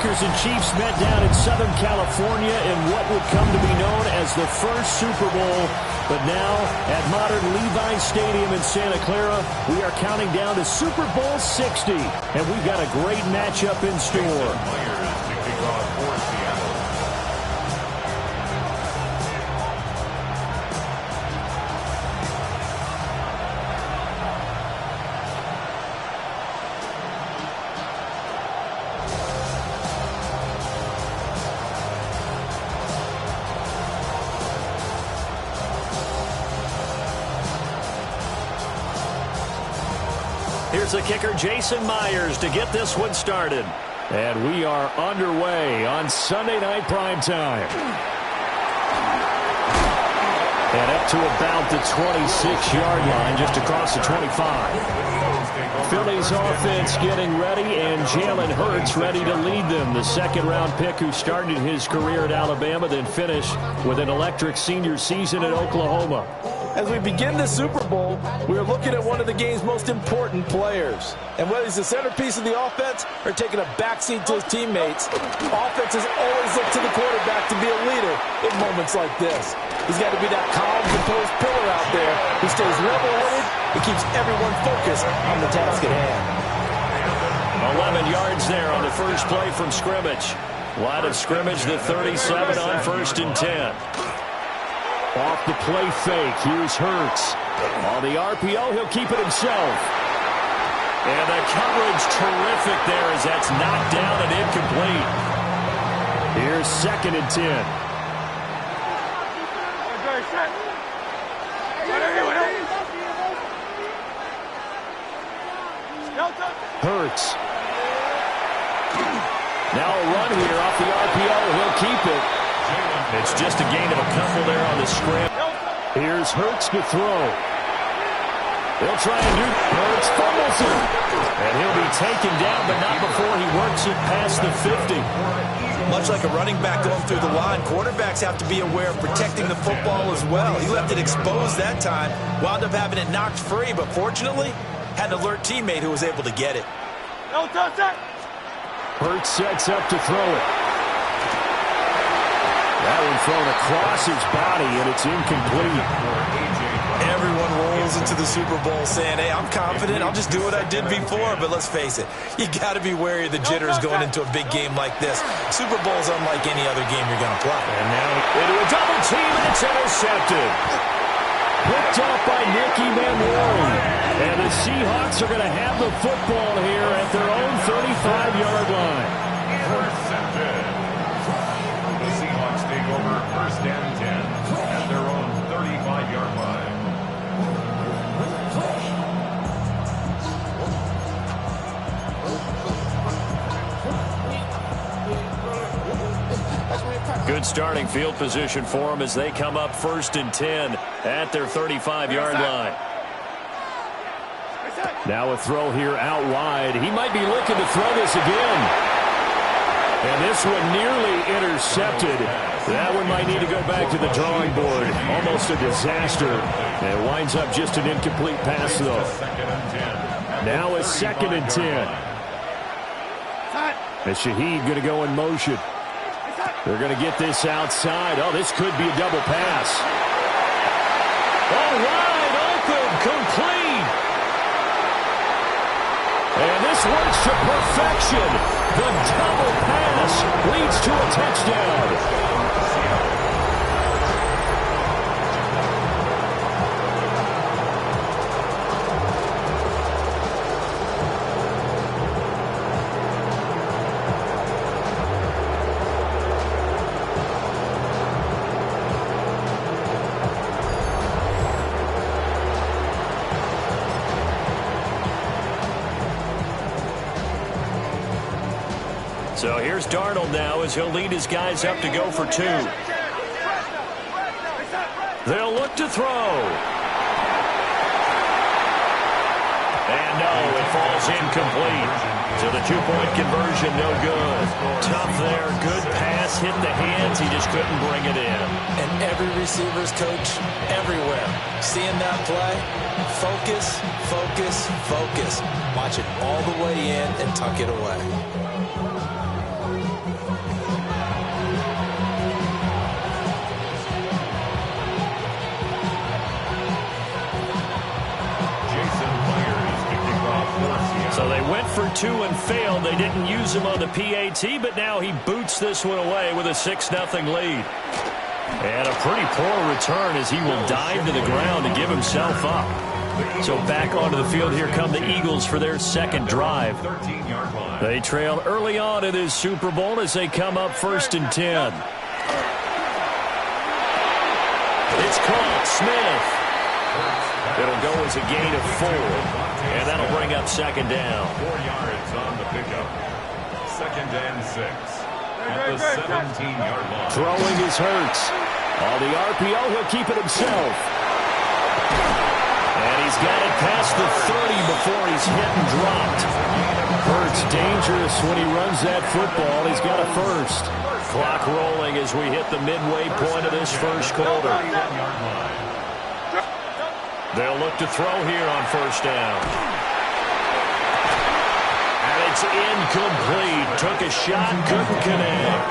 Packers and Chiefs met down in Southern California in what would come to be known as the first Super Bowl. But now, at modern Levi Stadium in Santa Clara, we are counting down to Super Bowl 60. And we've got a great matchup in store. Here's the kicker, Jason Myers, to get this one started. And we are underway on Sunday Night Primetime. And up to about the 26-yard line, just across the 25. Philly's offense getting ready, and Jalen Hurts ready to lead them. The second-round pick who started his career at Alabama, then finished with an electric senior season at Oklahoma. As we begin the Super Bowl, we are looking at one of the game's most important players. And whether he's the centerpiece of the offense or taking a backseat to his teammates, offenses always look to the quarterback to be a leader in moments like this. He's got to be that calm, composed pillar out there who stays level-headed and keeps everyone focused on the task at hand. 11 yards there on the first play from scrimmage. Line of scrimmage, the 37 on 1st and 10. Off the play fake, here's Hurts. On the RPO, he'll keep it himself. And the coverage terrific there as that's knocked down and incomplete. Here's 2nd and 10. Hurts. Now a run here off the RPO. He'll keep it. It's just a gain of a couple there on the script. Here's Hurts to throw. They'll try and do Hurts fumbles it. And he'll be taken down, but not before he works it past the 50. Much like a running back going through the line, quarterbacks have to be aware of protecting the football as well. He left it exposed that time, wound up having it knocked free, but fortunately, had an alert teammate who was able to get it. Hurts sets up to throw it. That one thrown across his body, and it's incomplete. Everyone rolls into the Super Bowl saying, hey, I'm confident, I'll just do what I did before. But let's face it, you got to be wary of the jitters going into a big game like this. Super Bowl is unlike any other game you're going to play. And now into a double team, and it's intercepted. Picked off by Nicky Manwari. And the Seahawks are going to have the football here at their own 35-yard line. Intercepted. The Seahawks take over 1st and 10 at their own 35-yard line. Good starting field position for them as they come up 1st and 10 at their 35-yard line. Now a throw here out wide. He might be looking to throw this again. And this one nearly intercepted. That one might need to go back to the drawing board. Almost a disaster. And it winds up just an incomplete pass, though. Now a 2nd and 10. And Shaheed going to go in motion. They're going to get this outside. Oh, this could be a double pass. Oh, wide open, complete. And this works to perfection. The double pass leads to a touchdown. So here's Darnold now as he'll lead his guys up to go for 2. They'll look to throw. And no, it falls incomplete. So the 2-point conversion, no good. Tough there, good pass, hit the hands, he just couldn't bring it in. And every receiver's coach everywhere, seeing that play, focus, focus, focus. Watch it all the way in and tuck it away. for 2 and failed. They didn't use him on the PAT, but now he boots this one away with a 6-0 lead. And a pretty poor return as he will dive to the ground to give himself up. So back onto the field, here come the Eagles for their second drive. They trail early on in this Super Bowl as they come up 1st and 10. It's caught. Smith. It'll go as a gain of 4. And that'll bring up 2nd down. 4 yards on the pickup. 2nd and 6. At the 17-yard line. Throwing is Hurts. On the RPO, he'll keep it himself. And he's got it past the 30 before he's hit and dropped. Hurts dangerous when he runs that football. He's got a first. Clock rolling as we hit the midway point of this first quarter. They'll look to throw here on 1st down. And it's incomplete. Took a shot, couldn't connect.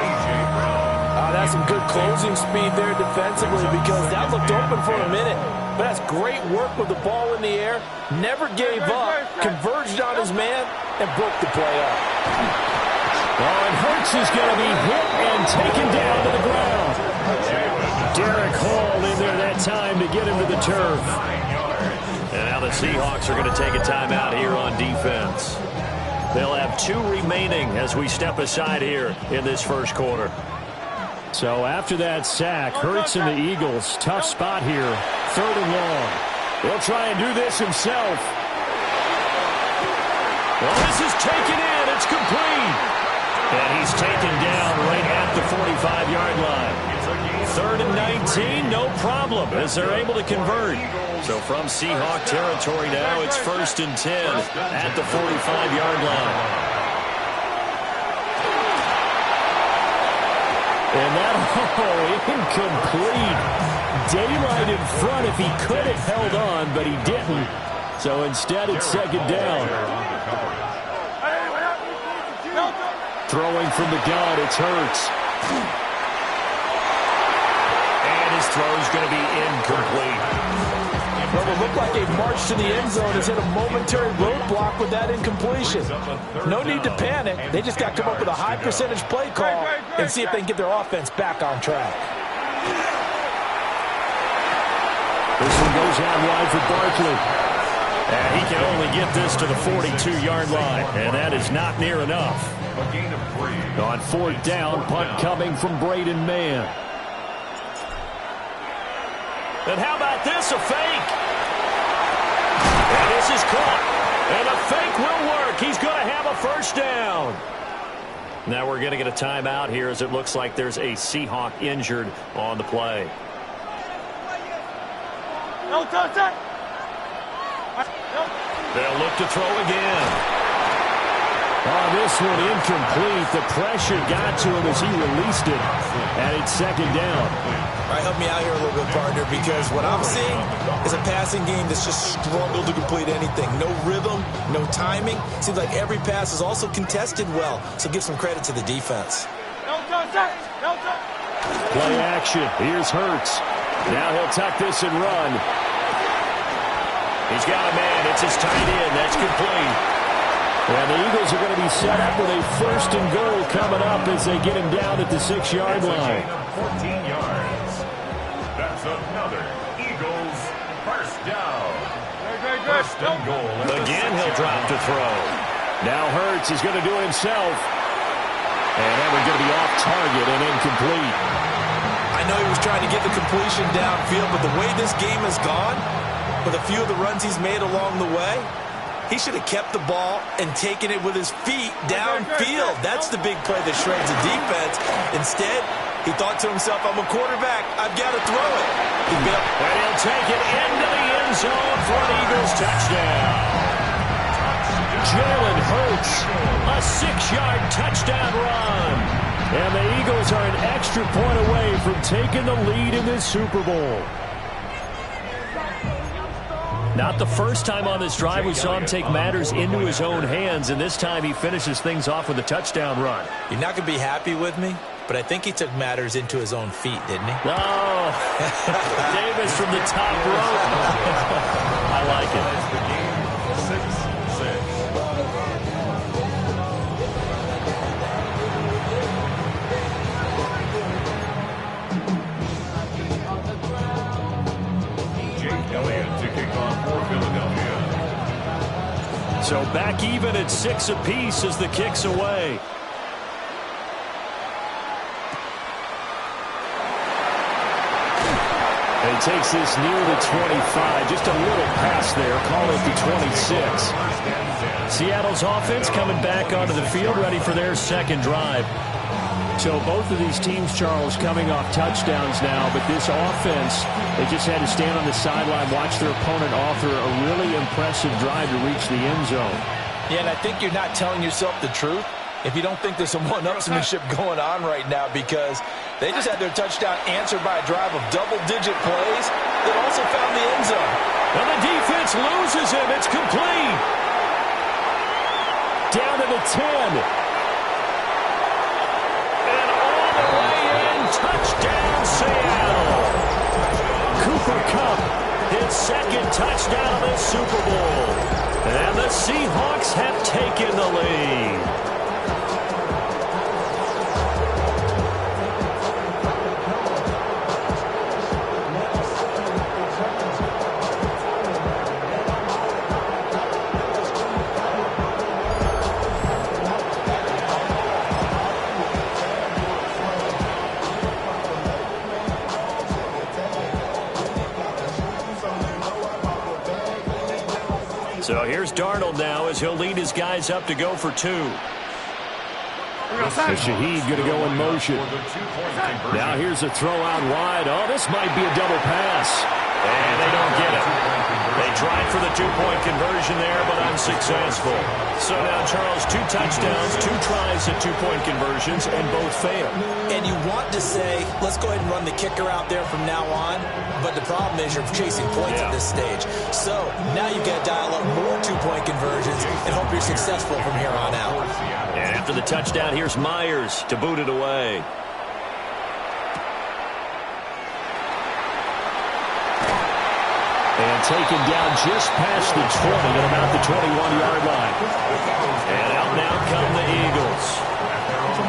That's some good closing speed there defensively because that looked open for a minute. But that's great work with the ball in the air. Never gave up, converged on his man, and broke the play up. Oh, and Hurts is going to be hit and taken down to the ground. Derek Hall in there that time to get him to the turf. And now the Seahawks are going to take a timeout here on defense. They'll have 2 remaining as we step aside here in this first quarter. So after that sack, Hurts and the Eagles, tough spot here, 3rd and long. He'll try and do this himself. Well, this is taken in. It's complete. And he's taken down right at the 45-yard line. 3rd and 19, no problem, as they're able to convert. So from Seahawk territory now, it's 1st and 10 at the 45-yard line. And that, incomplete. Daylight in front if he could have held on, but he didn't. So instead, it's 2nd down. Throwing from the gun, it's Hurts. And his throw's going to be incomplete. Well, it looked like a march to the end zone has hit a momentary roadblock with that incompletion. No need to panic. They just got to come up with a high percentage play call and see if they can get their offense back on track. This one goes out wide for Barkley. And he can only get this to the 42-yard line, and that is not near enough. On 4th down, punt coming from Braden Mann. And how about this, a fake? And this is caught. And a fake will work. He's going to have a 1st down. Now we're going to get a timeout here as it looks like there's a Seahawk injured on the play. They'll look to throw again. Oh, this one incomplete. The pressure got to him as he released it. And it's 2nd down. All right, help me out here a little bit, partner, because what I'm seeing is a passing game that's just struggled to complete anything. No rhythm, no timing. Seems like every pass is also contested well, so give some credit to the defense. Play action. Here's Hurts. Now he'll tuck this and run. He's got a man. It's his tight end. That's complete. And the Eagles are going to be set up with a 1st and goal coming up as they get him down at the 6-yard line. 14 yards. That's another Eagles 1st down. 1st and goal. Again, he'll drop to throw. Now Hurts is going to do it himself. And that one's going to be off target and incomplete. I know he was trying to get the completion downfield, but the way this game has gone, with a few of the runs he's made along the way, he should have kept the ball and taken it with his feet downfield. That's the big play that shreds the defense. Instead, he thought to himself, I'm a quarterback. I've got to throw it. And he'll take it into the end zone for an Eagles touchdown. Jalen Hurts, a 6-yard touchdown run. And the Eagles are an extra point away from taking the lead in this Super Bowl. Not the first time on this drive we saw him take matters into his own hands, and this time he finishes things off with a touchdown run. You're not going to be happy with me, but I think he took matters into his own feet, didn't he? Oh, Davis from the top rope. I like it. Back even at 6 apiece as the kick's away. And he takes this near the 25. Just a little pass there. Call it the 26. Seattle's offense coming back onto the field, ready for their second drive. So both of these teams, Charles, coming off touchdowns now, but this offense, they just had to stand on the sideline, watch their opponent offer a really impressive drive to reach the end zone. Yeah, and I think you're not telling yourself the truth if you don't think there's some one-upsmanship going on right now, because they just had their touchdown answered by a drive of double-digit plays that also found the end zone. And the defense loses him. It's complete. Down to the 10. Touchdown, Seattle. Cooper Kupp, his second touchdown of this Super Bowl. And the Seahawks have taken the lead. So here's Darnold now as he'll lead his guys up to go for 2. The Shaheed going to go in motion. Now here's a throw out wide. Oh, this might be a double pass. And they don't get it. They tried for the 2-point conversion there, but unsuccessful. So now, Charles, 2 touchdowns, 2 tries at 2-point conversions, and both fail. And you want to say, let's go ahead and run the kicker out there from now on, but the problem is you're chasing points at this stage. So now you've got to dial up more 2-point conversions and hope you're successful from here on out. And after the touchdown, here's Myers to boot it away. And taken down just past the 20 at about the 21-yard line. And out now come the Eagles.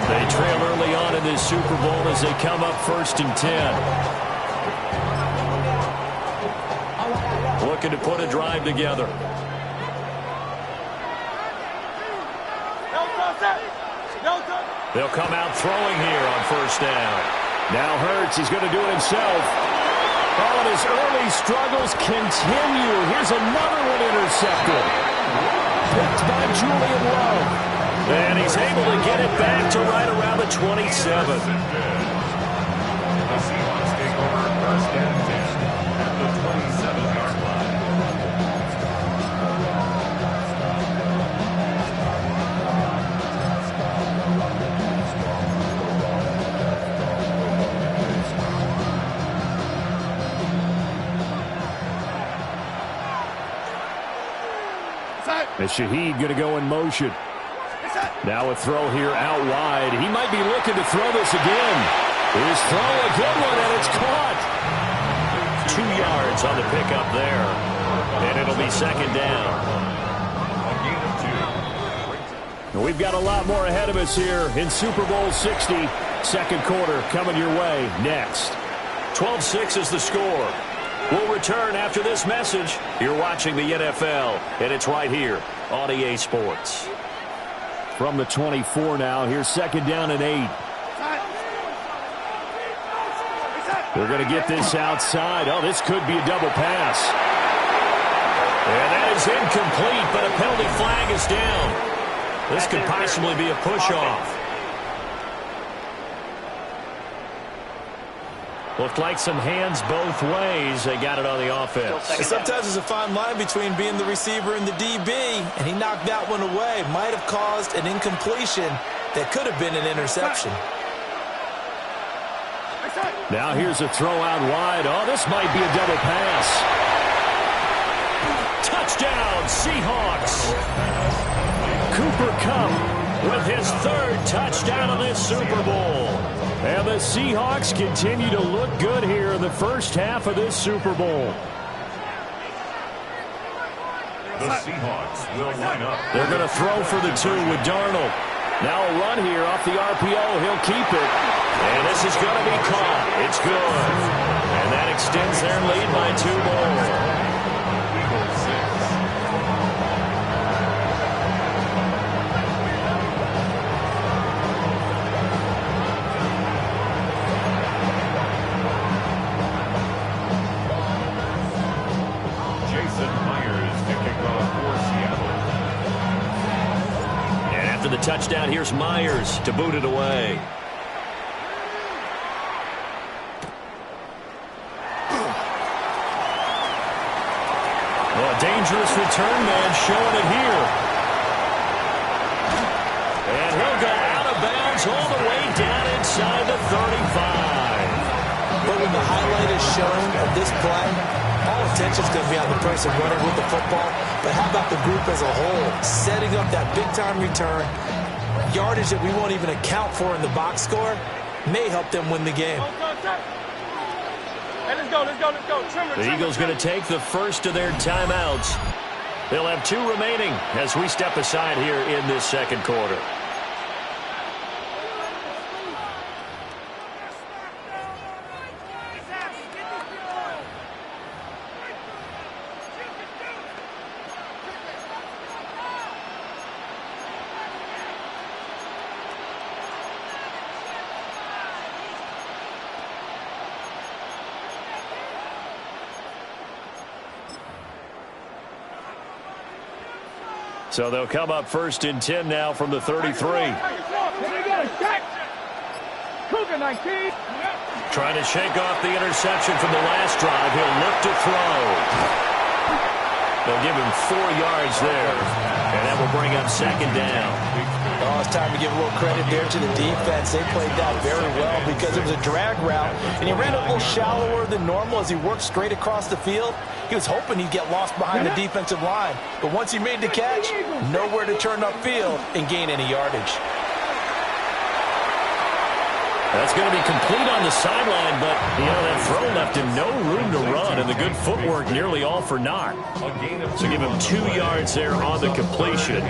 They trail early on in this Super Bowl as they come up 1st and 10. Looking to put a drive together. They'll come out throwing here on 1st down. Now Hurts, he's going to do it himself. Oh, and his early struggles continue. Here's another one intercepted. Picked by Julian Love. And he's able to get it back to right around the 27. The Seahawks take over 1st and 10 at the 27-yard line. The Shaheed going to go in motion. Now a throw here out wide. He might be looking to throw this again. His throw, a good one, and it's caught. 2 yards on the pickup there. And it'll be 2nd down. And we've got a lot more ahead of us here in Super Bowl 60. 2nd quarter coming your way next. 12-6 is the score. We'll return after this message. You're watching the NFL, and it's right here on EA Sports. From the 24 now, here's 2nd down and 8. They're going to get this outside. Oh, this could be a double pass. And that is incomplete, but a penalty flag is down. This could possibly be a push-off. Looked like some hands both ways. They got it on the offense. And sometimes there's a fine line between being the receiver and the DB, and he knocked that one away. Might have caused an incompletion that could have been an interception. Now here's a throw out wide. Oh, this might be a double pass. Touchdown, Seahawks. Cooper Kupp with his 3rd touchdown of this Super Bowl. And the Seahawks continue to look good here in the first half of this Super Bowl. The Seahawks will line up. They're going to throw for the 2 with Darnold. Now a run here off the RPO. He'll keep it. And this is going to be caught. It's good. And that extends their lead by 2 more. touchdown. Here's Myers to boot it away. Well, a dangerous return man showing it here. And he'll go out of bounds all the way down inside the 35. But when the highlight is shown of this play, all attention is going to be on the person running with the football. But how about the group as a whole? Setting up that big-time return, yardage that we won't even account for in the box score, may help them win the game. Hey, let's go. The Eagles going to take the first of their timeouts. They'll have 2 remaining as we step aside here in this second quarter. So they'll come up first and 10 now from the 33. Trying to shake off the interception from the last drive. He'll look to throw. They'll give him 4 yards there. And that will bring up second down. Oh, it's time to give a little credit there to the defense. They played that very well because it was a drag route, and he ran a little shallower than normal as he worked straight across the field. He was hoping he'd get lost behind the defensive line, but once he made the catch, nowhere to turn upfield and gain any yardage. That's going to be complete on the sideline, but, you know, that throw left him no room to run, and the good footwork nearly all for naught. So give him 2 yards there on the completion.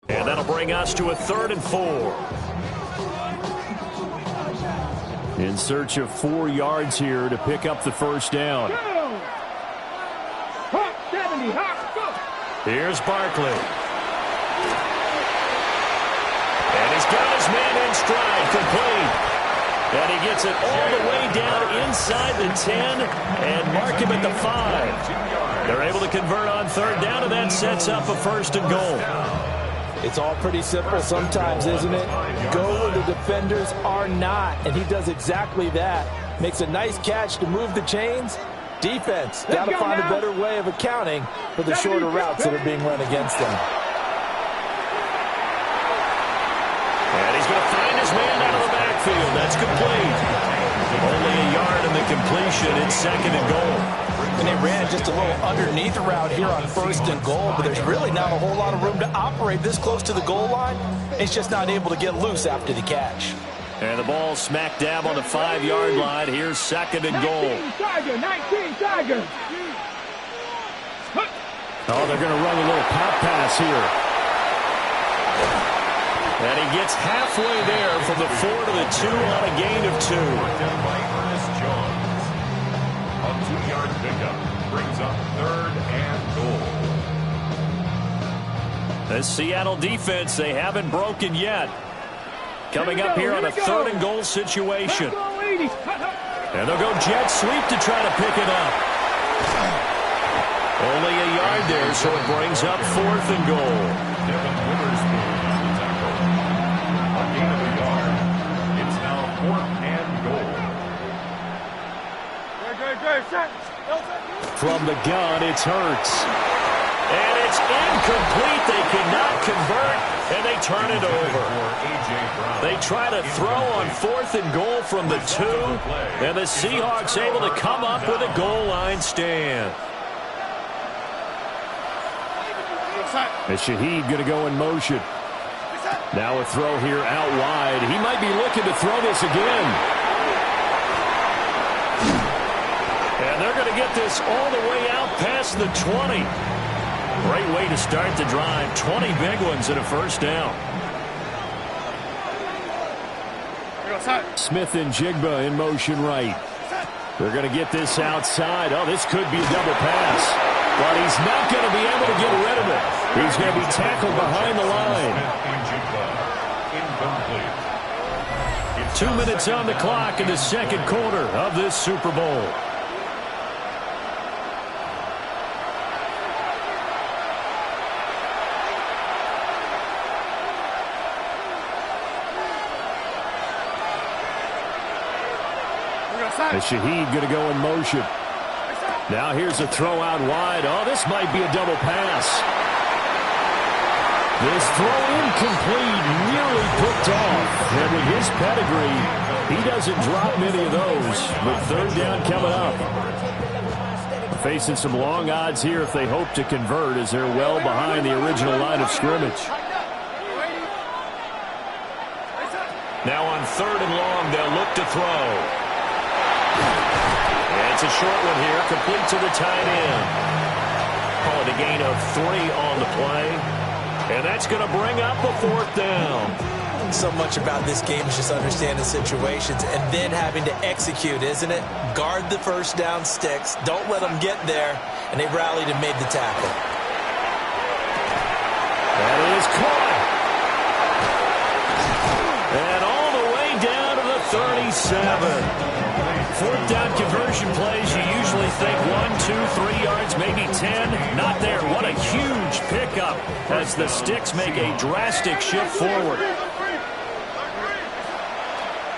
And that'll bring us to a 3rd and 4. In search of 4 yards here to pick up the first down. Here's Barkley. And he's got his man in stride, complete. And he gets it all the way down inside the 10 and mark him at the 5. They're able to convert on 3rd down, and that sets up a 1st and goal. It's all pretty simple sometimes, isn't it? Go where the defenders are not, and he does exactly that. Makes a nice catch to move the chains. Defense, got to find a better way of accounting for the shorter routes that are being run against them. And he's going to find his man out of the backfield. That's complete. Only a yard in the completion. It's 2nd and goal. And they ran just a little underneath route here on 1st and goal, but there's really not a whole lot of room to operate this close to the goal line. It's just not able to get loose after the catch. And the ball smack dab on the 5-yard line. Here's 2nd and goal. 19 Tigers. Oh, they're going to run a little pop pass here. And he gets halfway there from the 4 to the 2 on a gain of 2. A 2-yard pickup brings up 3rd and goal. The Seattle defense, they haven't broken yet. Coming up here on a 3rd and goal situation. And they'll go jet sweep to try to pick it up. Only a yard there, so it brings up 4th and goal. Devin Witherspoon on the tackle. A gain of a yard. It's now 4th and goal. From the gun, it's Hurts. And it's incomplete. They cannot convert, and they turn it over. They try to throw on 4th and goal from the 2, and the Seahawks able to come up with a goal line stand. And Shaheed going to go in motion. Now a throw here out wide. He might be looking to throw this again. And they're going to get this all the way out past the 20. Great way to start the drive. 20 big ones and a 1st down. Smith and Jigba in motion right. They're going to get this outside. Oh, this could be a double pass. But he's not going to be able to get rid of it. He's going to be tackled behind the line. 2 minutes on the clock in the second quarter of this Super Bowl. And Shaheed going to go in motion. Now here's a throw out wide. Oh, this might be a double pass. This throw incomplete, nearly picked off. And with his pedigree, he doesn't drop many of those. But third down coming up. Facing some long odds here if they hope to convert, as they're well behind the original line of scrimmage. Now on third and long, they'll look to throw. And it's a short one here, complete to the tight end. Call it a gain of 3 on the play. And that's going to bring up a fourth down. So much about this game is just understanding situations and then having to execute, isn't it? Guard the first down sticks. Don't let them get there. And they rallied and made the tackle. That is caught. And all the way down to the 37. Fourth down conversion plays, you usually think 1, 2, 3 yards, maybe 10. Not there. What a huge pickup as the sticks make a drastic shift forward.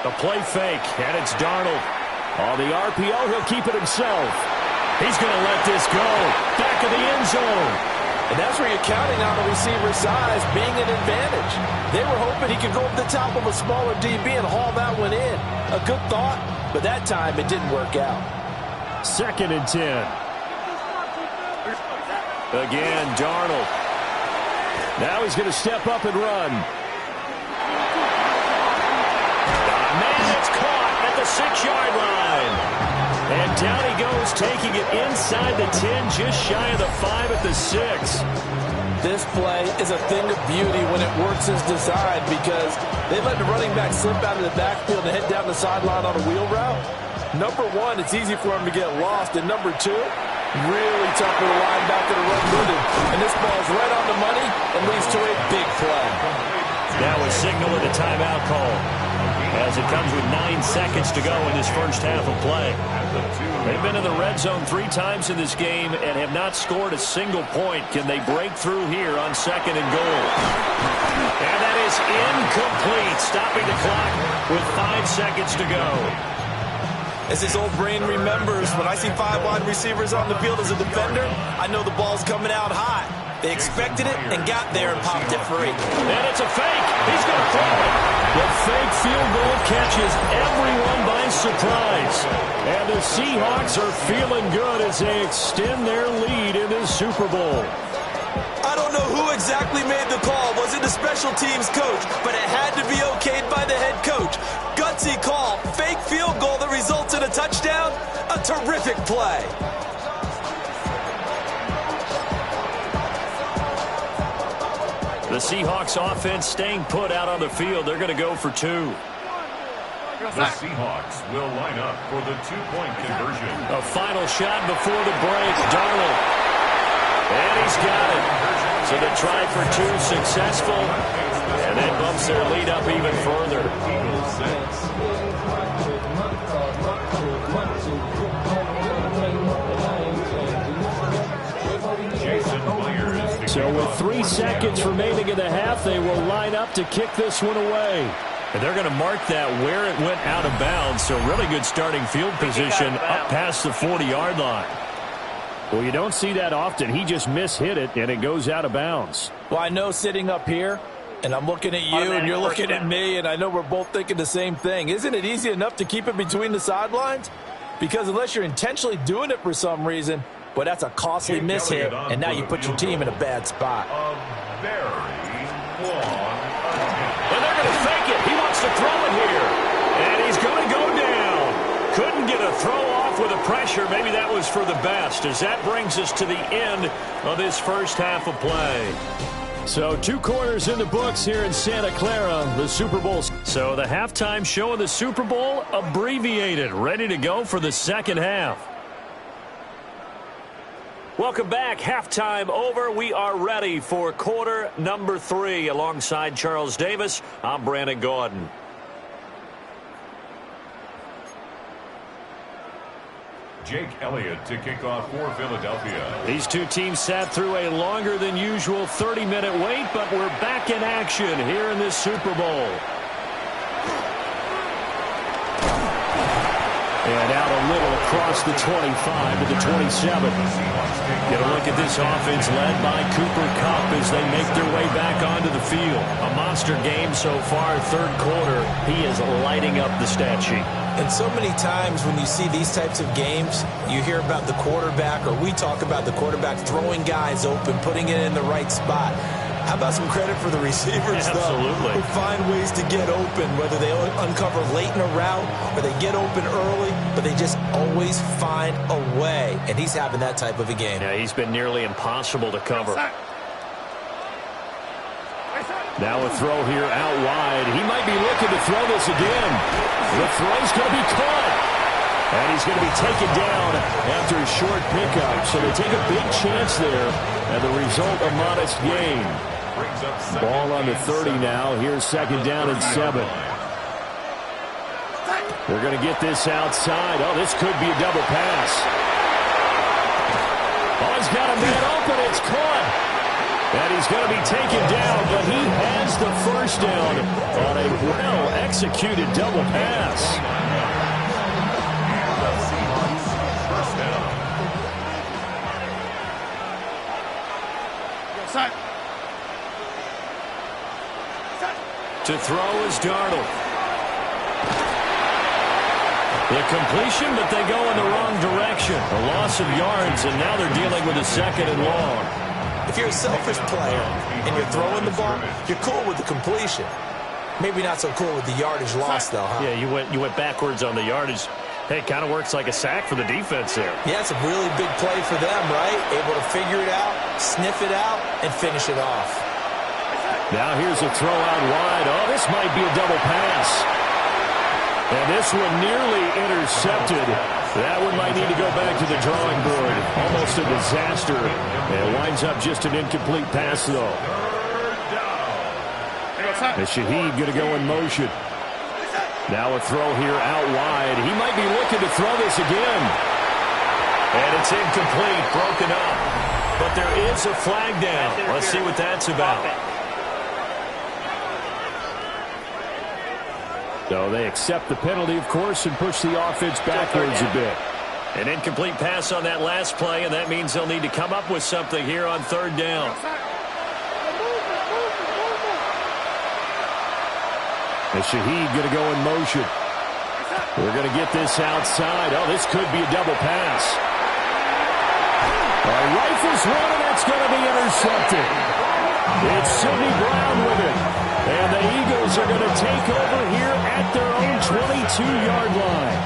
The play fake, and it's Darnold. On the RPO, he'll keep it himself. He's going to let this go. Back of the end zone. And that's where you're counting on the receiver's size being an advantage. They were hoping he could go up the top of a smaller DB and haul that one in. A good thought, but that time it didn't work out. 2nd and 10. Again, Darnold. Now he's going to step up and run. At the 6-yard line. And down he goes, taking it inside the 10, just shy of the 5 at the 6. This play is a thing of beauty when it works as designed because they let the running back slip out of the backfield and head down the sideline on a wheel route. Number one, it's easy for him to get lost. And number two, really tough for the linebacker to run with him. And this ball's right on the money and leads to a big play. Now a signal and a timeout call, as it comes with 9 seconds to go in this first half of play. They've been in the red zone 3 times in this game and have not scored a single point. Can they break through here on 2nd and goal? And that is incomplete, stopping the clock with 5 seconds to go. As his old brain remembers, when I see 5 wide receivers on the field as a defender, I know the ball's coming out high. They expected it and got there and popped it free. And it's a fake. He's going to throw it. The fake field goal catches everyone by surprise. And the Seahawks are feeling good as they extend their lead in this Super Bowl. I don't know who exactly made the call. Was it the special teams coach? But it had to be okayed by the head coach. Gutsy call. Fake field goal that results in a touchdown. A terrific play. The Seahawks offense staying put out on the field. They're going to go for 2. The Seahawks will line up for the 2-point conversion. A final shot before the break. Darnold. And he's got it. So the try for 2 successful. And that bumps their lead up even further. So with 3 seconds remaining in the half, they will line up to kick this one away. And they're going to mark that where it went out of bounds. So really good starting field position up past the 40-yard line. Well, you don't see that often. He just mishit it, and it goes out of bounds. Well, I know sitting up here, and I'm looking at you, and you're looking at me, and I know we're both thinking the same thing. Isn't it easy enough to keep it between the sidelines? Because unless you're intentionally doing it for some reason, well, that's a costly miss hit, and now you put your team in a bad spot. A very long and they're going to fake it. He wants to throw it here. And he's going to go down. Couldn't get a throw off with the pressure. Maybe that was for the best, as that brings us to the end of this first half of play. So 2 quarters in the books here in Santa Clara, the Super Bowl. So the halftime show of the Super Bowl abbreviated, ready to go for the second half. Welcome back. Halftime over. We are ready for quarter number 3. Alongside Charles Davis, I'm Brandon Gordon. Jake Elliott to kick off for Philadelphia. These 2 teams sat through a longer than usual 30-minute wait, but we're back in action here in this Super Bowl. And out a little across the 25 to the 27. Get a look at this offense led by Cooper Kupp as they make their way back onto the field. A monster game so far, third quarter. He is lighting up the stat sheet. And so many times when you see these types of games, you hear about the quarterback, or we talk about the quarterback throwing guys open, putting it in the right spot. How about some credit for the receivers, Absolutely. Who find ways to get open, whether they uncover late in a route or they get open early, but they just always find a way. And he's having that type of a game. Yeah, he's been nearly impossible to cover. Now a throw here out wide. He might be looking to throw this again. The throw's going to be caught. And he's going to be taken down after a short pickup. So they take a big chance there, and the result, a modest gain. Ball on the 30 now. Here's second down and 7. They're going to get this outside. Oh, this could be a double pass. Oh, he's got a man open. It's caught. And he's going to be taken down, but he has the first down on a well-executed double pass. To throw is Darnold. The completion, but they go in the wrong direction. A loss of yards, and now they're dealing with a second and long. If you're a selfish player and you're throwing the ball, you're cool with the completion. Maybe not so cool with the yardage loss, though, huh? Yeah, you went backwards on the yardage. Hey, it kind of works like a sack for the defense there. Yeah, it's a really big play for them, right? Able to figure it out, sniff it out, and finish it off. Now here's a throw out wide. Oh, this might be a double pass. And this one nearly intercepted. That one might need to go back to the drawing board. Almost a disaster. And winds up just an incomplete pass, though. And Shaheed going to go in motion. Now a throw here out wide. He might be looking to throw this again. And it's incomplete, broken up. But there is a flag down. Let's see what that's about. So they accept the penalty, of course, and push the offense backwards a bit. An incomplete pass on that last play, and that means they'll need to come up with something here on third down. And Shaheed going to go in motion. We're going to get this outside. Oh, this could be a double pass. Rifles one, and that's going to be intercepted. It's Sidney Brown with it. And the Eagles are going to take over here at their own 22-yard line.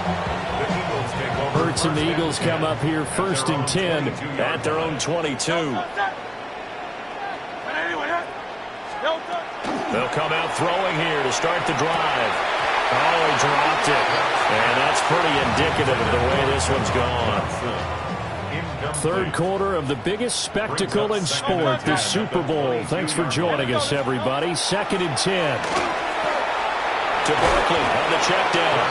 Hurts and the Eagles come up here first and 10 at their own 22. They'll come out throwing here to start the drive. Oh, he dropped it. And that's pretty indicative of the way this one's gone. Third quarter of the biggest spectacle in sport, the Super Bowl. Thanks for joining us, everybody. Second and 10. To Barkley on the check down.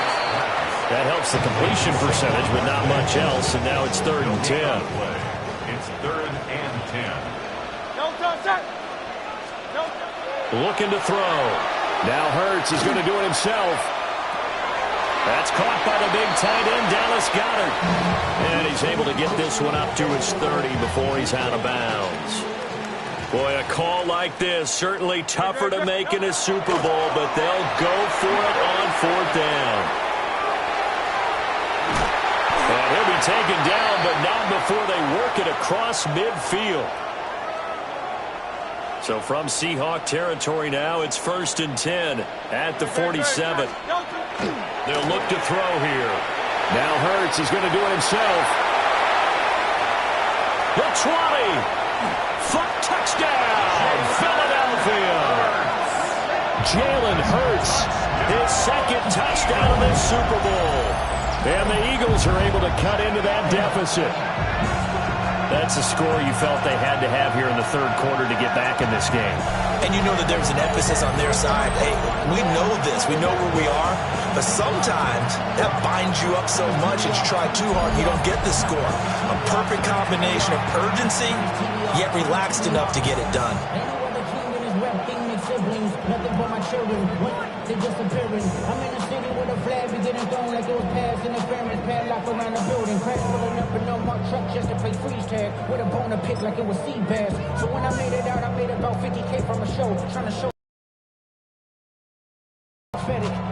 That helps the completion percentage, but not much else. And now it's third and 10. It's third and 10. Looking to throw. Now Hurts is going to do it himself. That's caught by the big tight end, Dallas Goedert. And he's able to get this one up to his 30 before he's out of bounds. Boy, a call like this, certainly tougher to make in a Super Bowl, but they'll go for it on fourth down. And he'll be taken down, but not before they work it across midfield. So from Seahawk territory now, it's first and 10 at the 47. They'll look to throw here. Now Hurts is going to do it himself. The 20. Foot touchdown, Philadelphia. Jalen Hurts, his second touchdown of this Super Bowl. And the Eagles are able to cut into that deficit. That's a score you felt they had to have here in the third quarter to get back in this game. And you know that there's an emphasis on their side. Hey, we know this. We know where we are. But sometimes that binds you up so much that you try too hard and you don't get the score. A perfect combination of urgency, yet relaxed enough to get it done. they disappearing. I'm in the city with a flag, be getting thrown like it was pass interference, padlock around the building, crash pulling up in no mark truck just to play freeze tag with a bone to pick like it was sea bass. So when I made it out, I made about 50K from a show, trying to show.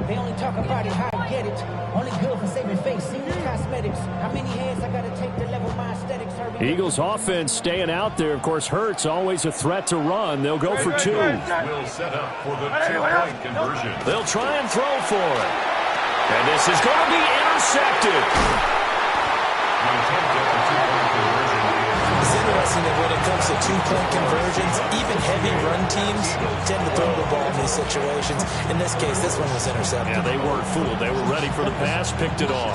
They only talk about it, how I get it. Only good for saving face, senior cosmetics. How many heads I gotta take to level my aesthetics? Eagles offense staying out there. Of course, Hurts always a threat to run. They'll go for two. Will set up for the two-point conversion. They'll try and throw for it. And this is going to be intercepted. The attempt at the two-point conversion is It's interesting that when it comes to two-point conversions, even heavy run teams tend to throw the ball in these situations. In this case, this one was intercepted. Yeah, they weren't fooled. They were ready for the pass, picked it off.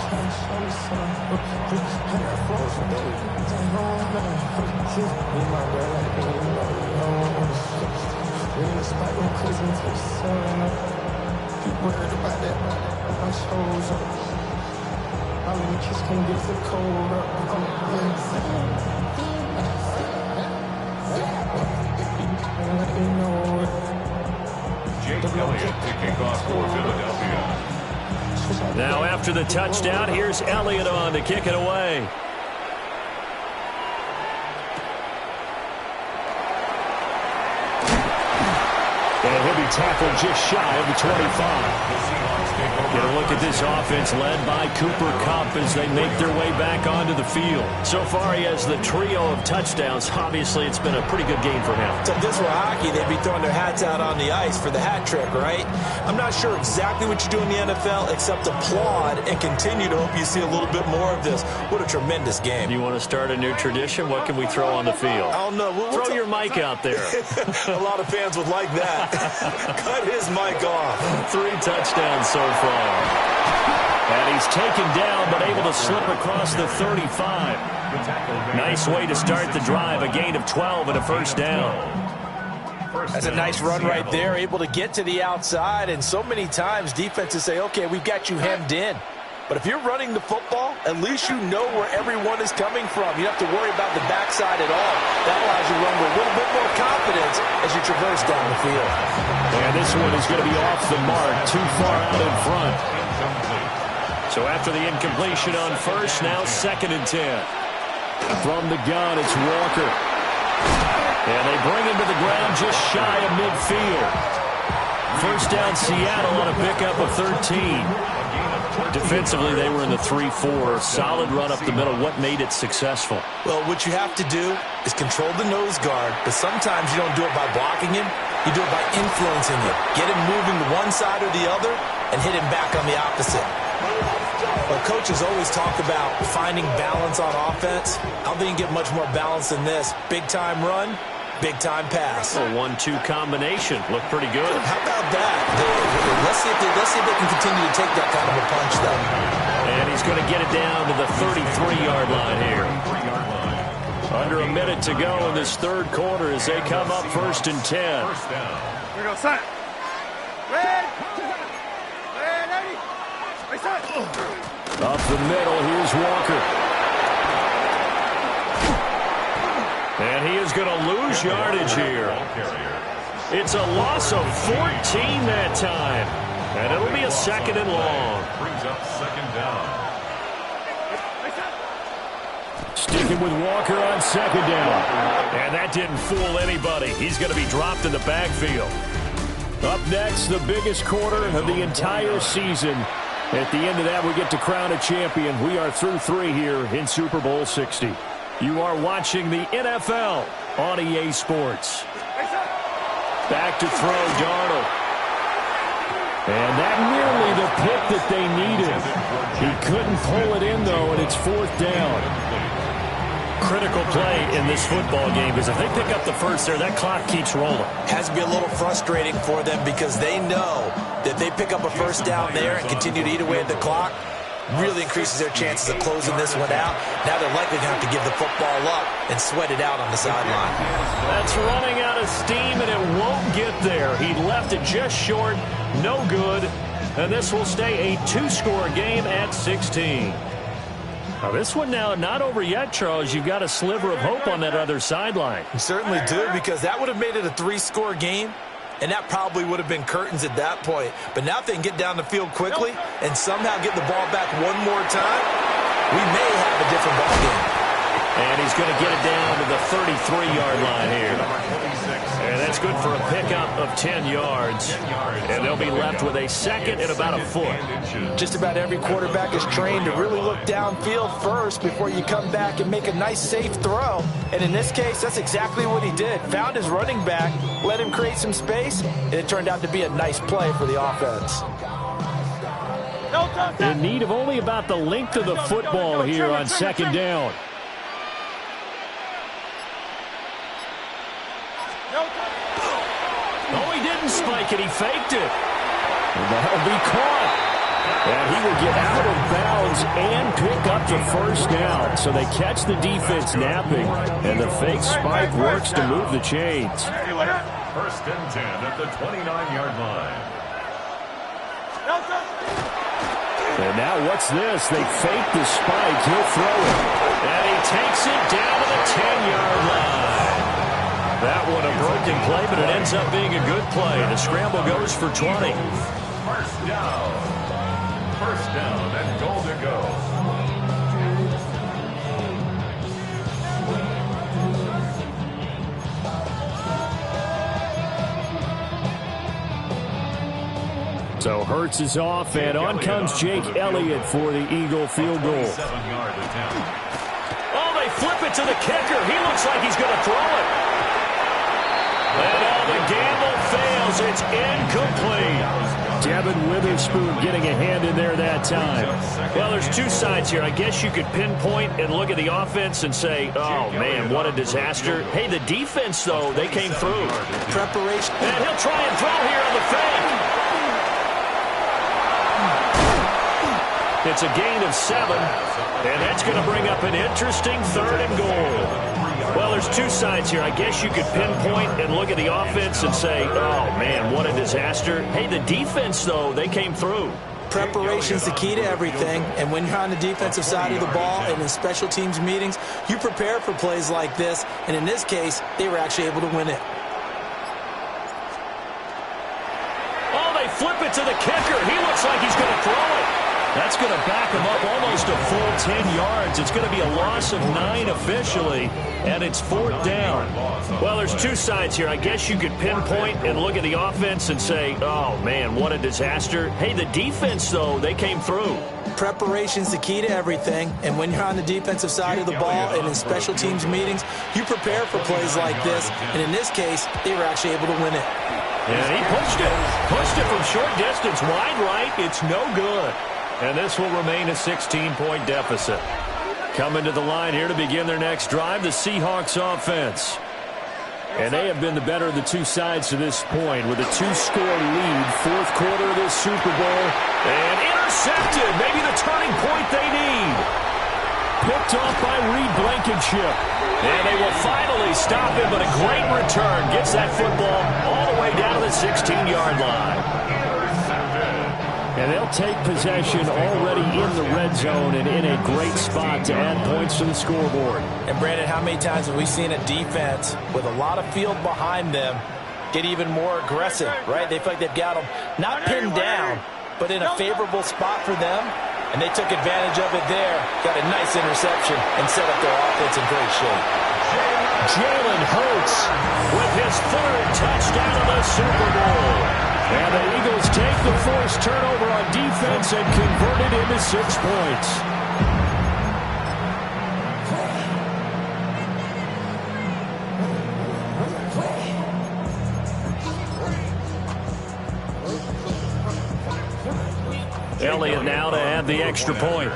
Jake Elliott kicking off for Philadelphia. Now after the touchdown, here's Elliott on to kick it away. And he'll be tackled just shy of the 25. Get a look at this offense led by Cooper Kupp as they make their way back onto the field. So far, he has the trio of touchdowns. Obviously, it's been a pretty good game for him. So if this were hockey, they'd be throwing their hats out on the ice for the hat trick, right? I'm not sure exactly what you do in the NFL except applaud and continue to hope you see a little bit more of this. What a tremendous game. You want to start a new tradition? What can we throw on the field? I don't know. Throw your mic out there. A lot of fans would like that. Cut his mic off. 3 touchdowns so far. And he's taken down, but able to slip across the 35. Nice way to start the drive. A gain of 12 and a first down. That's a nice run right there. Able to get to the outside. And so many times defenses say, okay, we've got you hemmed in. But if you're running the football, at least you know where everyone is coming from. You don't have to worry about the backside at all. That allows you to run with a little bit more confidence as you traverse down the field. And this one is going to be off the mark, too far out in front. So after the incompletion on first, now 2nd and 10. From the gun, it's Walker. And they bring him to the ground just shy of midfield. First down, Seattle on a pickup of 13. Defensively, they were in the 3-4. Solid run up the middle. What made it successful? Well, what you have to do is control the nose guard, but sometimes you don't do it by blocking him. You do it by influencing him. Get him moving to one side or the other and hit him back on the opposite. Well, coaches always talk about finding balance on offense. I don't think you get much more balance than this. Big-time run, big-time pass. A 1-2 combination. Looked pretty good. How about that? Let's see if they can continue to take that kind of a punch, though. And he's going to get it down to the 33-yard line here. Under a minute to go in this third quarter as they come up 1st and 10. Here we go, son. Red. Hey, son. Up the middle, here's Walker. And he is going to lose yardage here. It's a loss of 14 that time. And it'll be a 2nd and long. Brings up 2nd down. Sticking with Walker on 2nd down. And that didn't fool anybody. He's going to be dropped in the backfield. Up next, the biggest quarter of the entire season. At the end of that, we get to crown a champion. We are through 3 here in Super Bowl 60. You are watching the NFL on EA Sports. Back to throw, Darnold. And that nearly the pick that they needed. He couldn't pull it in, though, and it's 4th down. Critical play in this football game because if they pick up the first there, that clock keeps rolling. Has to be a little frustrating for them because they know that they pick up a first down there and continue to eat away at the clock, really increases their chances of closing this one out. Now they're likely going to have to give the football up and sweat it out on the sideline. That's running out of steam, and it won't get there. He left it just short, no good, and this will stay a 2-score game at 16. Now this one now not over yet, Charles. You've got a sliver of hope on that other sideline. You certainly do, because that would have made it a 3-score game. and that probably would have been curtains at that point. But now if they can get down the field quickly and somehow get the ball back one more time, we may have a different ball game. And he's going to get it down to the 33-yard line here. And that's good for a pickup of 10 yards. And they'll be left with a second and about a foot. Just about every quarterback is trained to really look downfield first before you come back and make a nice, safe throw. And in this case, that's exactly what he did. Found his running back, let him create some space, and it turned out to be a nice play for the offense. In need of only about the length of the football here on second down. Oh, he didn't spike it. He faked it. And that'll be caught. And he will get out of bounds and pick up the first down. So they catch the defense napping, and the fake spike works to move the chains. First and 10 at the 29-yard line. And now what's this? They fake the spike. He'll throw it. And he takes it down to the 10-yard line. That one a broken play, but it ends up being a good play. The scramble goes for 20. First down. First down and goal to go. So Hurts is off, and on comes Jake Elliott for the Eagle field goal. 7-yard attempt. Oh, they flip it to the kicker. He looks like he's going to throw it. And the gamble fails. It's incomplete. Devin Witherspoon getting a hand in there that time. Well, there's two sides here. I guess you could pinpoint and look at the offense and say, oh, man, what a disaster. Hey, the defense, though, they came through. Preparation. And he'll try and throw here on the fake. It's a gain of 7, and that's going to bring up an interesting third and goal. Well, there's two sides here. I guess you could pinpoint and look at the offense and say, oh, man, what a disaster. Hey, the defense, though, they came through. Preparation's the key to everything, and when you're on the defensive side of the ball and in special teams meetings, you prepare for plays like this, and in this case, they were actually able to win it. Oh, they flip it to the kicker. He looks like he's going to throw it. That's going to back him up almost a full 10 yards. It's going to be a loss of 9 officially, and it's 4th down. Well, there's two sides here. I guess you could pinpoint and look at the offense and say, oh, man, what a disaster. Hey, the defense, though, they came through. Preparation's the key to everything, and when you're on the defensive side of the ball and in special teams meetings, you prepare for plays like this, and in this case, they were actually able to win it. And he pushed it from short distance, wide right. It's no good. And this will remain a 16-point deficit. Coming to the line here to begin their next drive, the Seahawks offense. And they have been the better of the two sides to this point with a 2-score lead, 4th quarter of this Super Bowl. And intercepted, maybe the turning point they need. Picked off by Reed Blankenship. And they will finally stop him, but a great return. Gets that football all the way down to the 16-yard line. And they'll take possession already in the red zone and in a great spot to add points to the scoreboard. And, Brandon, how many times have we seen a defense with a lot of field behind them get even more aggressive, right? They feel like they've got them not pinned down, but in a favorable spot for them, and they took advantage of it there, got a nice interception, and set up their offense in great shape. Jalen Hurts with his 3rd touchdown of the Super Bowl. And the Eagles take the forced turnover on defense and convert it into 6 points. Elliott now to add the extra point.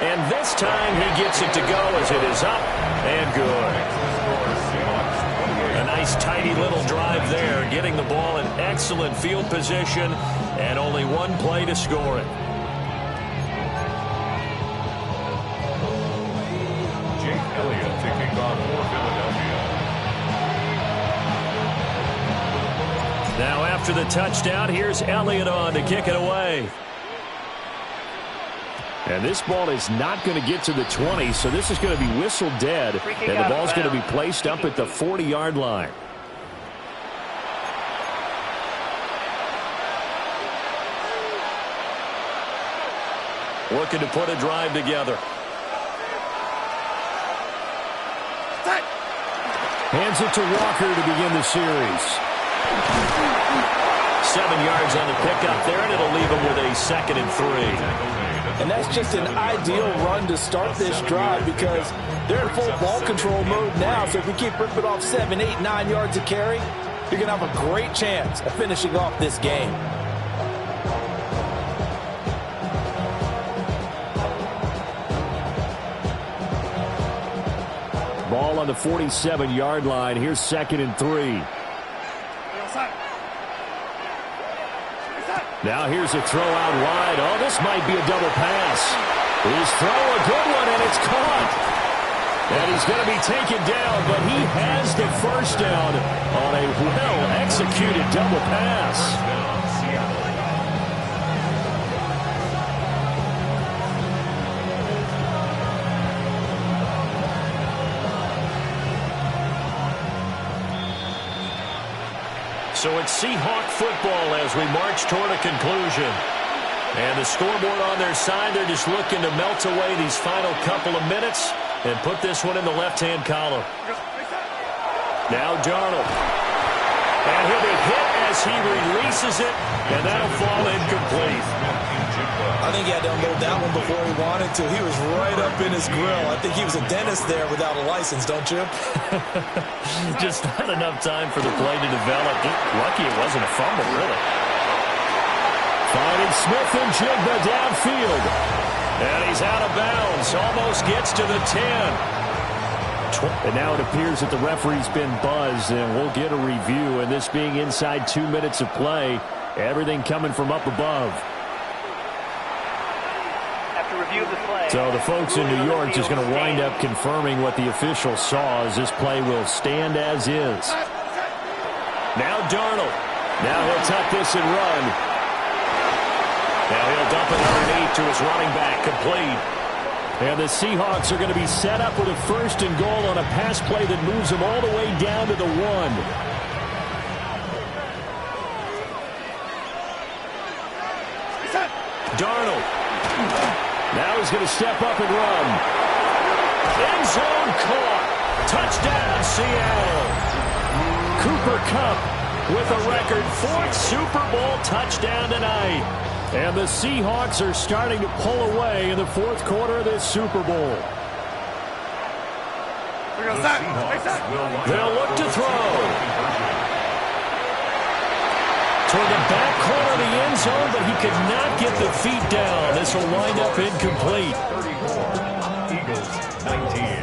And this time he gets it to go as it is up and good. A nice tidy little drive there, getting the ball in excellent field position and only one play to score it. Jake Elliott to kick off for Philadelphia. Now after the touchdown, here's Elliott on to kick it away. And this ball is not going to get to the 20, so this is going to be whistled dead, and the ball's going to be placed up at the 40-yard line. Looking to put a drive together. Hands it to Walker to begin the series. 7 yards on the pickup there, and it'll leave him with a 2nd and 3. And that's just an ideal run to start this drive because they're in full ball control mode now. So if we keep ripping off 7, 8, 9 yards of carry, you're going to have a great chance of finishing off this game. Ball on the 47-yard line. Here's 2nd and 3. Now here's a throw out wide. Oh, this might be a double pass. His throw, a good one, and it's caught. And he's going to be taken down, but he has the first down on a well-executed double pass. So it's Seahawk football as we march toward a conclusion. And the scoreboard on their side, they're just looking to melt away these final couple of minutes and put this one in the left-hand column. Now Darnold. And he'll be hit as he releases it, and that'll fall incomplete. I think he had to unload that one before he wanted to. He was right up in his grill. I think he was a dentist there without a license, don't you? Just not enough time for the play to develop. Lucky it wasn't a fumble, really. Finding Smith and Jigba downfield. And he's out of bounds. Almost gets to the 10. And now it appears that the referee's been buzzed, and we'll get a review. And this being inside 2 minutes of play, everything coming from up above. So the folks in New York just going to wind up confirming what the official saw as this play will stand as is. Now Darnold. Now he'll tuck this and run. Now he'll dump it underneath to his running back, complete. And the Seahawks are going to be set up with a 1st and goal on a pass play that moves them all the way down to the 1. Darnold. Now he's going to step up and run. End zone caught. Touchdown, Seattle. Cooper Kupp with a record 4th Super Bowl touchdown tonight. And the Seahawks are starting to pull away in the 4th quarter of this Super Bowl. They'll look to throw. Toward the back corner of the end zone, but he could not get the feet down. This will wind up incomplete. 34, Eagles 19.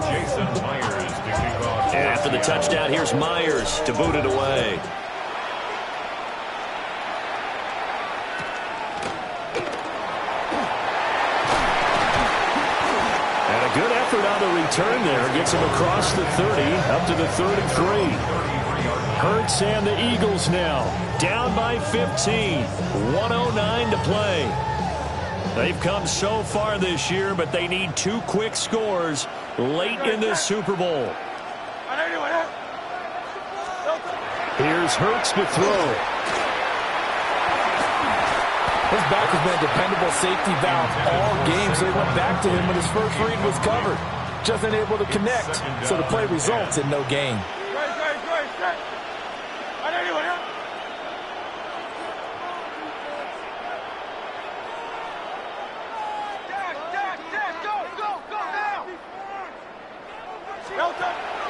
Jason Myers to kick off. And after the touchdown, here's Myers to boot it away. Good effort on the return there. Gets him across the 30, up to the 33. Hurts and the Eagles now down by 15. 1:09 to play. They've come so far this year, but they need 2 quick scores late in this Super Bowl. Here's Hurts to throw. His back has been a dependable safety valve all game, so he went back to him when his first read was covered. Just unable to connect, so the play results in no gain.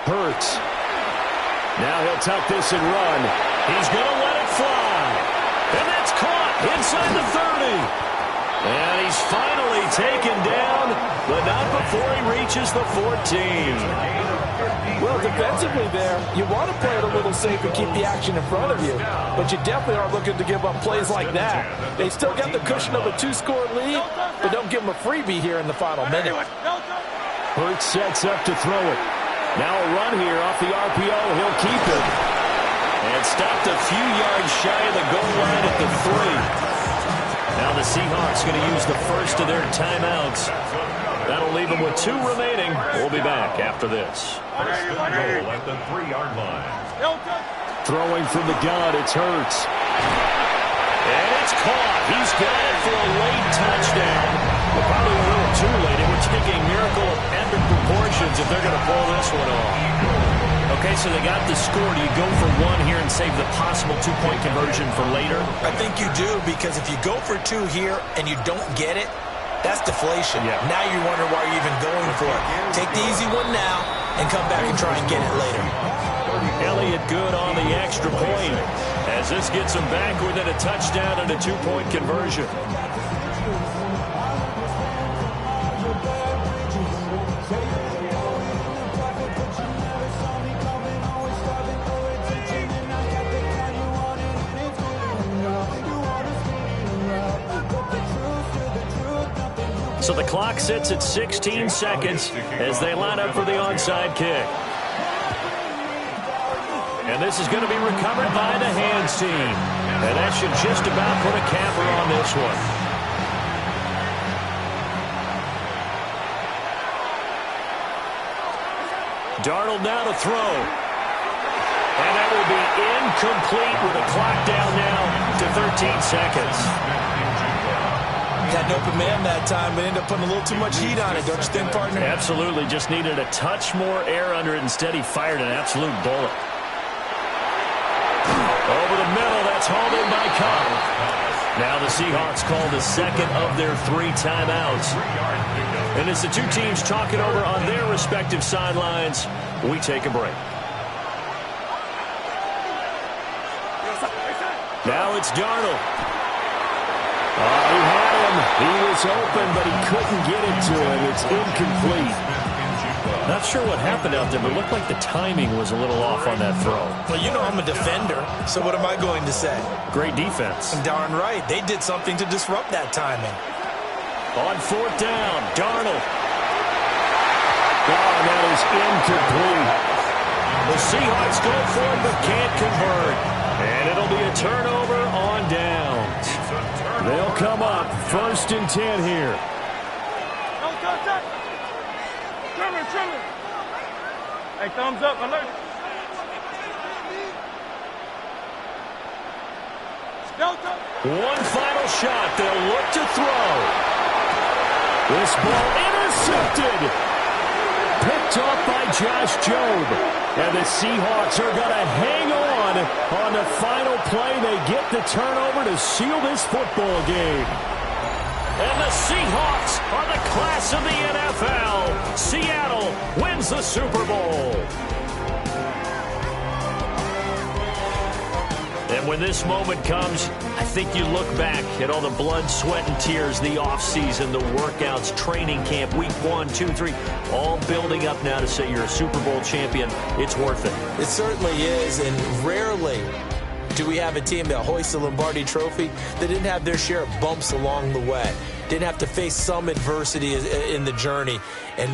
Hurts. Now he'll tuck this and run. He's going to let it fly. And that's caught inside the 30. And he's finally taken down, but not before he reaches the 14. Well, defensively there, you want to play it a little safe and keep the action in front of you, but you definitely aren't looking to give up plays like that. They still got the cushion of a 2-score lead, but don't give them a freebie here in the final minute. Hurts sets up to throw it. Now a run here off the RPO. He'll keep it. And stopped a few yards shy of the goal line at the 3. Now the Seahawks going to use the first of their timeouts. That'll leave them with 2 remaining. We'll be back after this. First and goal at the 3-yard line. Throwing from the gun, it's Hurts. And it's caught. He's got it for a late touchdown. But probably a little too late. It would take a miracle of epic proportions if they're going to pull this one off. Okay, so they got the score. Do you go for 1 here and save the possible 2-point conversion for later? I think you do, because if you go for 2 here and you don't get it, that's deflation. Yeah. Now you wonder why you're even going for it. Take the easy one now and come back and try and get it later. Elliott good on the extra point, as this gets him back within a touchdown and a 2-point conversion. So the clock sits at 16 seconds as they line up for the onside kick. And this is going to be recovered by the hands team. And that should just about put a capper on this one. Darnold now to throw. And that will be incomplete with a clock down now to 13 seconds. Had an open man that time, but ended up putting a little too much heat on it, don't you think, partner? Absolutely. Just needed a touch more air under it. Instead, he fired an absolute bullet. Over the middle, that's hauled in by Cobb. Now the Seahawks call the second of their 3 timeouts. And as the 2 teams talk it over on their respective sidelines, we take a break. Now it's Darnold. He had him. He was open, but he couldn't get it to him. It's incomplete. Not sure what happened out there, but it looked like the timing was a little off on that throw. Well, you know I'm a defender, so what am I going to say? Great defense. Darn right. They did something to disrupt that timing. On 4th down, Darnold. Oh, that is incomplete. The Seahawks go for it, but can't convert. And it'll be a turnover on downs. They'll come up 1st and 10 here. Trimmer. Hey, thumbs up, alert. One final shot. They'll look to throw. This ball intercepted. Picked off by Josh Jobe. And the Seahawks are going to hang on the final play. They get the turnover to seal this football game. And the Seahawks are the class of the NFL. Seattle wins the Super Bowl. And when this moment comes, I think you look back at all the blood, sweat, and tears, the offseason, the workouts, training camp, week 1, 2, 3, all building up now to say you're a Super Bowl champion. It's worth it. It certainly is, and rarely do we have a team that hoists the Lombardi Trophy that didn't have their share of bumps along the way, didn't have to face some adversity in the journey, and